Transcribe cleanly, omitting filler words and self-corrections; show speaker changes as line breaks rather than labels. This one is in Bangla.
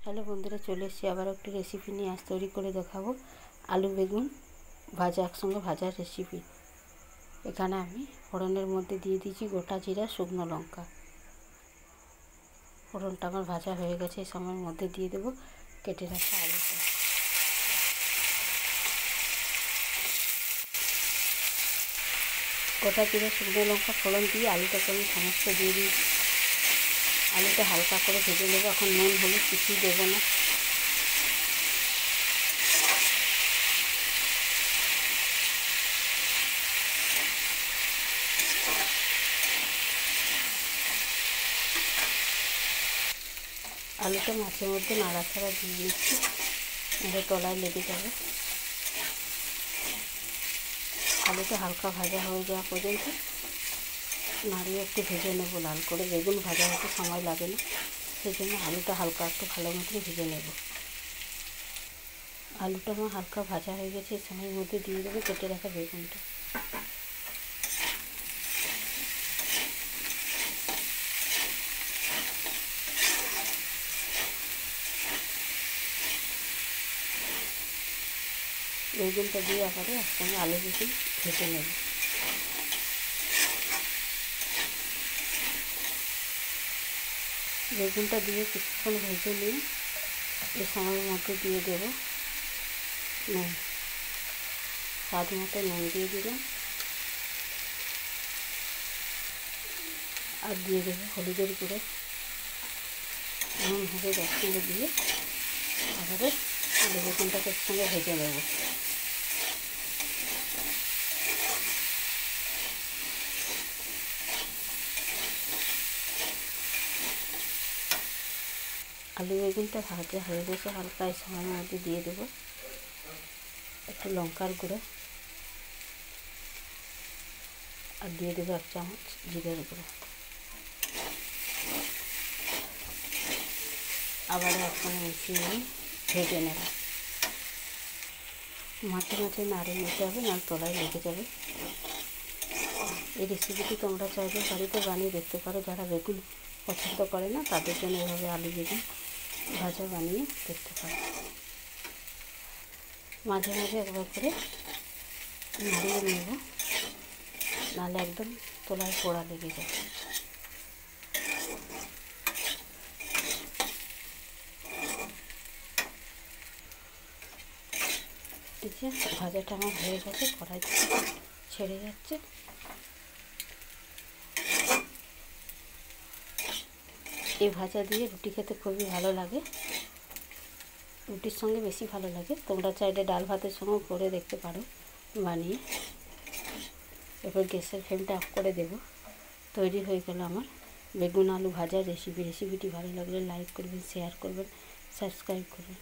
হ্যালো বন্ধুরা, চলে এসেছি আবার একটি রেসিপি নিয়ে। আজ তৈরি করে দেখাবো আলু বেগুন ভাজা, একসঙ্গে ভাজার রেসিপি। এখানে আমি ফোড়নের মধ্যে দিয়ে দিয়েছি গোটা জিরা, শুকনো লঙ্কা। ফোড়নটা আমার ভাজা হয়ে গেছে। এই সময়ের মধ্যে দিয়ে দেবো কেটে রাখা আলুটা। গোটা জিরা, শুকনো লঙ্কা ফোড়ন দিয়ে আলুটাকে আমি সমস্ত দিয়ে দিই। আলুটা হালকা করে ভেজে নেবো। এখন নুন হলুদ কিছুই দেবো না। আলুটা মাছের মধ্যে নাড়াচাড়া দিয়ে নিচ্ছি, নাহলে তলায় লেগে যাবে। আলুটা হালকা ভাজা হয়ে যাওয়া পর্যন্ত নাড়িয়ে একটু ভেজে নেব লাল করে। বেগুন ভাজা হতে সময় লাগে না, সেই জন্য আলুটা হালকা একটু ভালো মতন ভেজে নেব। আলুটা আমার হালকা ভাজা হয়ে গেছে। এই সময়ের মধ্যে দিয়ে দেবো কেটে রাখা বেগুনটা। বেগুনটা দিয়ে আবার একসঙ্গে আলু বেগুন ভেজে নেব। বেগুনটা দিয়ে কিছুক্ষণ ভেজে নিয়ে এই সময়ের মধ্যে দিয়ে দেব নুন। স্বাদ মতো নুন দিয়ে দিলাম, আর দিয়ে দেবো হলুদের গুঁড়ো। নুন হলুদ একসঙ্গে দিয়ে আবার আলু বেগুনটাকে একসঙ্গে ভেজে নেব। আলু বেগুনটা ভাজা হয়ে গেছে হালকা। এই সময়ের মধ্যে দিয়ে দেবো একটু লঙ্কার গুঁড়ো, আর দিয়ে দেবো 1 চামচ জিরের গুঁড়ো। আবার একসঙ্গে মিশিয়ে নিয়ে ভেজে নেব। মাঝে মাঝে নাড়িয়ে নিতে হবে, না তলায় লেগে যাবে। এই রেসিপিটি তোমরা চাইলে বাড়িতে বানিয়ে দেখতে পারো। যারা বেগুন পছন্দ করে না তাদের জন্য এভাবে আলু বেগুন ভাজা বানিয়ে দেখতে পারো। মাঝে মাঝে একবার করে নাড়িয়ে নেব, নাহলে একদম তলায় পোড়া লেগে যাবে। এই যে ভাজাটা আমার হয়ে গেছে, কড়াই ছেড়ে যাচ্ছে। এই ভাজা দিয়ে রুটি খেতে খুবই ভালো লাগে, রুটির সঙ্গে বেশি ভালো লাগে। তোমরা চাইলে ডাল ভাতের সঙ্গেও করে দেখতে পারো বানিয়ে। এবার গ্যাসের ফ্লেমটা অফ করে দেব। তৈরি হয়ে গেল আমার বেগুন আলু ভাজার রেসিপি। রেসিপিটি ভালো লাগলে লাইক করবেন, শেয়ার করবেন, সাবস্ক্রাইব করবেন।